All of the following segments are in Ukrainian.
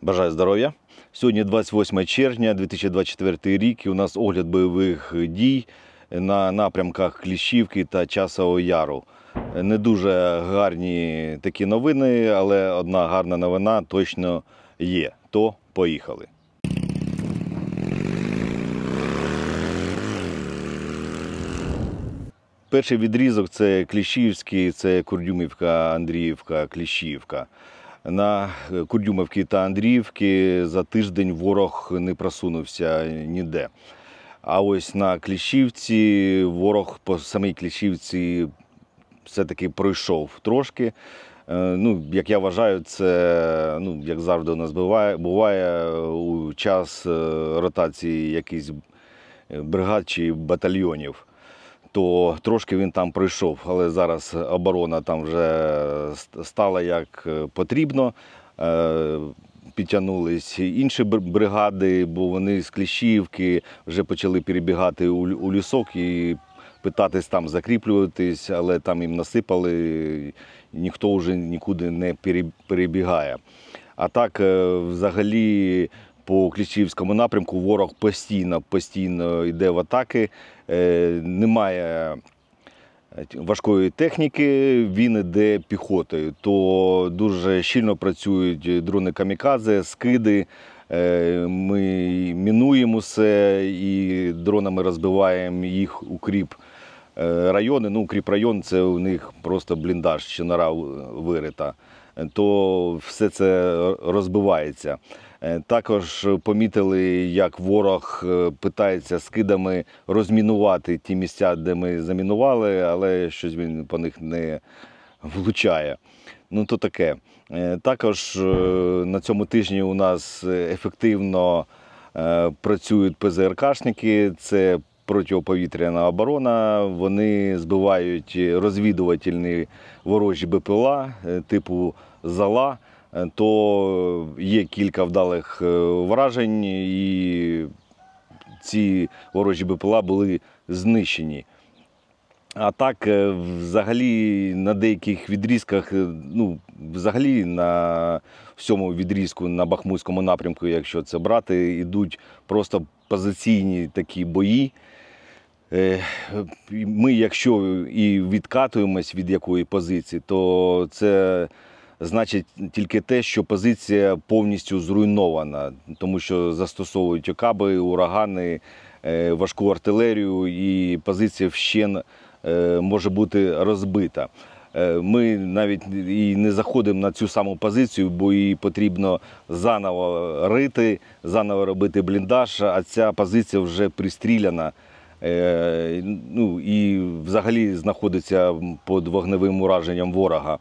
Бажаю здоров'я! Сьогодні 28 червня 2024 рік і у нас огляд бойових дій на напрямках Кліщівки та Часового Яру. Не дуже гарні такі новини, але одна гарна новина точно є. То поїхали! Перший відрізок – це Кліщівський, це Курдюмівка, Андріївка, Кліщівка. На Курдюмівці та Андріївці за тиждень ворог не просунувся ніде. А ось на Кліщівці ворог по самій Кліщівці все-таки пройшов трошки. Як я вважаю, це, як завжди у нас буває у час ротації якихось бригад чи батальйонів. То трошки він там пройшов, але зараз оборона там вже стала як потрібно. Підтягнулись інші бригади, бо вони з Кліщівки вже почали перебігати у лісок і питатись там закріплюватись, але там їм насипали, ніхто вже нікуди не перебігає. А так, взагалі, по Кліщівському напрямку ворог постійно йде в атаки, немає важкої техніки, він йде піхотою. То дуже щільно працюють дрони камікадзе, скиди, ми мінуємо все і дронами розбиваємо їх укріп райони. Укріп район – це у них просто бліндаж, чи нора вирита. То все це розбивається. Також помітили, як ворог питається скидами розмінувати ті місця, де ми замінували, але щось він по них не влучає. То таке. Також на цьому тижні у нас ефективно працюють ПЗРКшники, це протиповітряна оборона. Вони збивають розвідувальні ворожі БПЛА типу «Зала». То є кілька вдалих вражень, і ці ворожі БПЛА були знищені. А так, взагалі, на деяких відрізках, взагалі на всьому відрізку на Бахмутському напрямку, якщо це брати, йдуть просто позиційні такі бої. Ми, якщо і відкатуємось від якої позиції, то це значить тільки те, що позиція повністю зруйнована, тому що застосовують окаби, урагани, важку артилерію, і позиція вщен може бути розбита. Ми навіть і не заходимо на цю саму позицію, бо її потрібно заново рити, заново робити бліндаж, а ця позиція вже пристріляна. І взагалі знаходиться під вогневим ураженням ворога.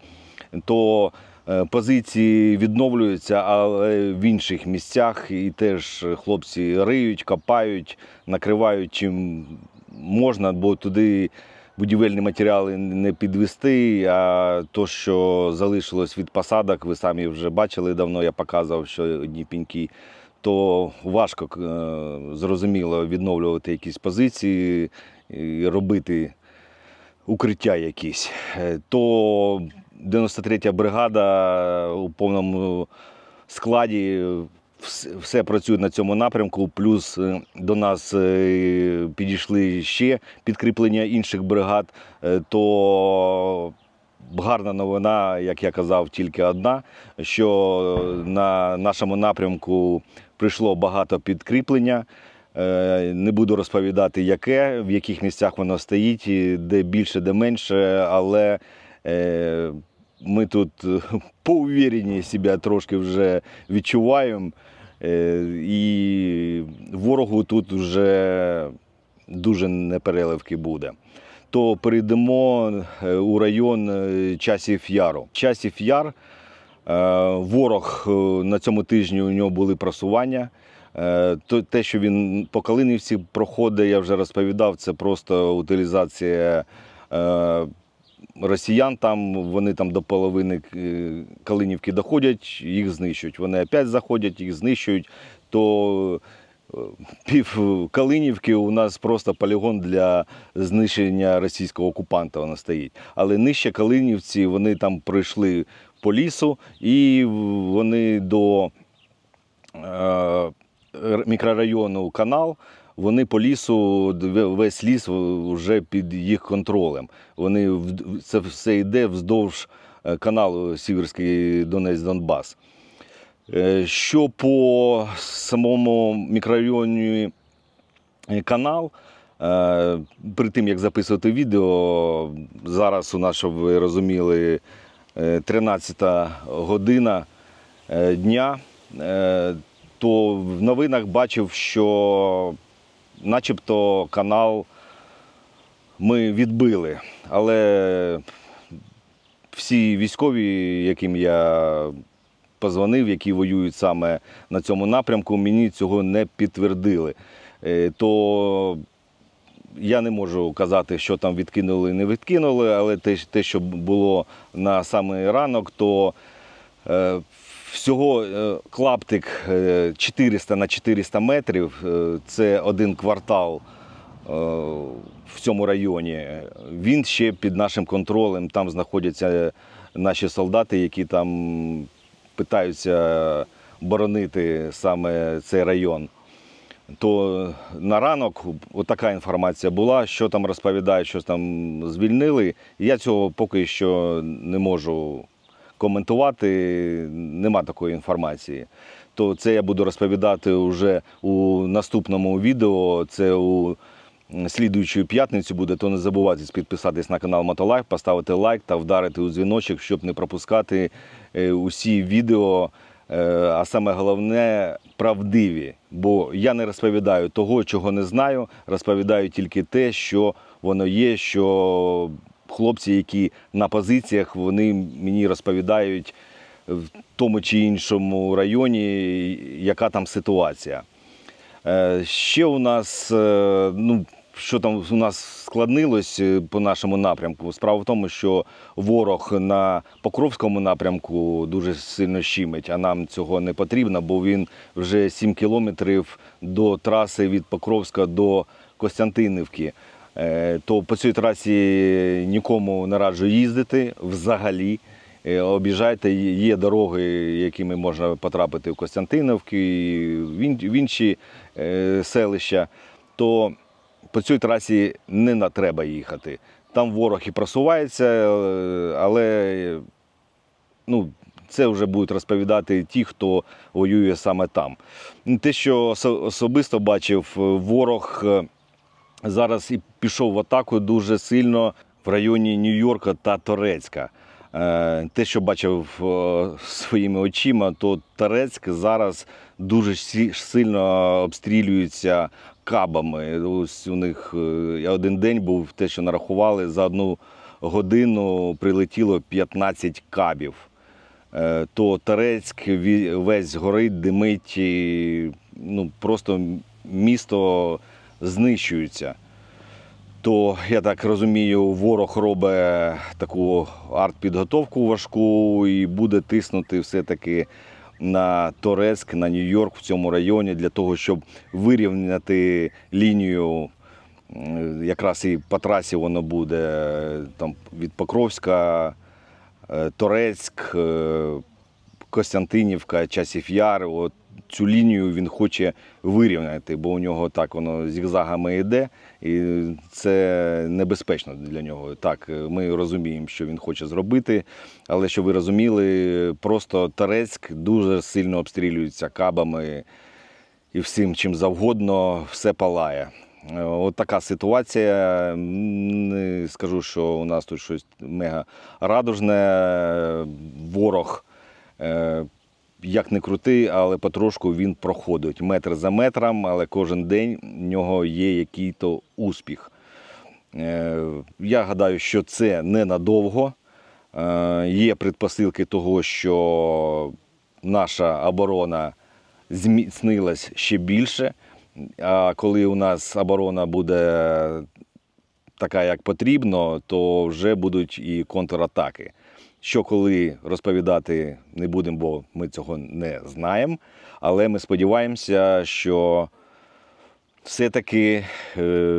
То позиції відновлюються, але в інших місцях, і теж хлопці риють, копають, накривають чим можна, бо туди будівельні матеріали не підвести, а то, що залишилось від посадок, ви самі вже бачили давно, я показував, що одні пеньки, то важко, зрозуміло, відновлювати якісь позиції і робити укриття якісь. То 93-я бригада у повному складі, все працює на цьому напрямку, плюс до нас підійшли ще підкріплення інших бригад, то гарна новина, як я казав, тільки одна, що на нашому напрямку прийшло багато підкріплення. Не буду розповідати, яке, в яких місцях воно стоїть, де більше, де менше, але ми тут поуверені себе трошки вже відчуваємо, і ворогу тут вже дуже непереливки буде. То перейдемо у район Часів Яру. Часів Яр, ворог на цьому тижні, у нього були просування. Те, що він по Калинівці проходить, я вже розповідав, це просто утилізація росіян там, вони там до половини Калинівки доходять, їх знищують. Вони опять заходять, їх знищують, то пів Калинівки у нас просто полігон для знищення російського окупанта воно стоїть. Але нижче Калинівці, вони там пройшли по лісу, і вони до мікрорайону канал, вони по лісу, весь ліс вже під їх контролем. Це все йде вздовж каналу Сіверський Донець-Донбас. Що по самому мікрорайоні канал, перед тим, як записувати відео, зараз у нас, щоб ви розуміли, 13 година дня, то в новинах бачив, що начебто канал ми відбили. Але всі військові, яким я позвонив, які воюють саме на цьому напрямку, мені цього не підтвердили. То я не можу казати, що там відкинули, не відкинули, але те, що було на самий ранок, то всього клаптик 400 на 400 метрів, це один квартал в цьому районі. Він ще під нашим контролем, там знаходяться наші солдати, які там питаються боронити саме цей район. То на ранок отака інформація була, що там розповідають, що там звільнили. Я цього поки що не можу коментувати, нема такої інформації. То це я буду розповідати вже у наступному відео, це у слідуючу п'ятницю буде, то не забувайте підписатись на канал Мотолайф, поставити лайк та вдарити у дзвіночок, щоб не пропускати усі відео, а саме головне – правдиві. Бо я не розповідаю того, чого не знаю, розповідаю тільки те, що воно є, що хлопці, які на позиціях, вони мені розповідають в тому чи іншому районі, яка там ситуація. Ще у нас, що там у нас складнилось по нашому напрямку? Справа в тому, що ворог на Покровському напрямку дуже сильно щемить, а нам цього не потрібно, бо він вже 7 кілометрів до траси від Покровська до Костянтинівки. То по цій трасі нікому не раджу їздити взагалі. Об'їжджайте, є дороги, якими можна потрапити в Костянтинівку, в інші селища, то по цій трасі не треба їхати. Там ворог і просувається, але це вже будуть розповідати ті, хто воює саме там. Те, що особисто бачив, ворог зараз і пішов в атаку дуже сильно в районі Нью-Йорка та Торецька. Те, що бачив своїми очима, то Торецьк зараз дуже сильно обстрілюється кабами. Ось у них один день був, те, що нарахували, за 1 годину прилетіло 15 кабів. То Торецьк весь горить, димить, просто місто знищується. То, я так розумію, ворог робить таку артпідготовку важку і буде тиснути все-таки на Торецьк, на Нью-Йорк в цьому районі, для того, щоб вирівняти лінію, якраз і по трасі воно буде там від Покровська, Торецьк, Костянтинівка, Часів Яр. От цю лінію він хоче вирівняти, бо у нього так воно зігзагами йде, і це небезпечно для нього. Так, ми розуміємо, що він хоче зробити, але щоб ви розуміли, просто Торецьк дуже сильно обстрілюється кабами і всім чим завгодно, все палає. От така ситуація. Не скажу, що у нас тут щось мега радужне. Ворог, як не крутий, але потрошку він проходить. Метр за метром, але кожен день в нього є якийсь успіх. Я гадаю, що це ненадовго. Є предпосилки того, що наша оборона зміцнилась ще більше. А коли у нас оборона буде така, як потрібно, то вже будуть і контратаки. Що коли розповідати не будемо, бо ми цього не знаємо. Але ми сподіваємося, що все-таки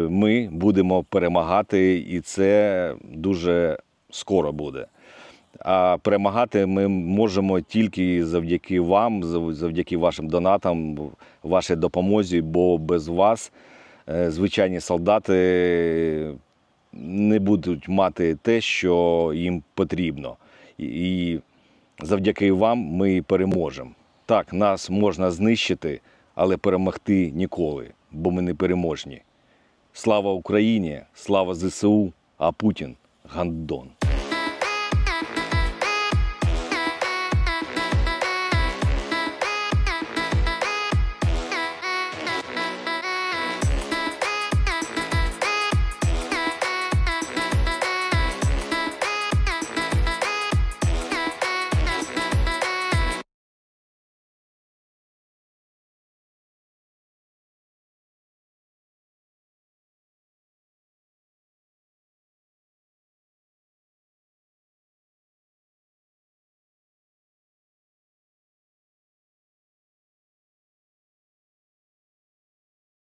ми будемо перемагати, і це дуже скоро буде. А перемагати ми можемо тільки завдяки вам, завдяки вашим донатам, вашій допомозі, бо без вас звичайні солдати не будуть мати те, що їм потрібно. І завдяки вам ми переможемо. Так, нас можна знищити, але перемогти ніколи, бо ми не переможні. Слава Україні, слава ЗСУ, а Путін – гандон.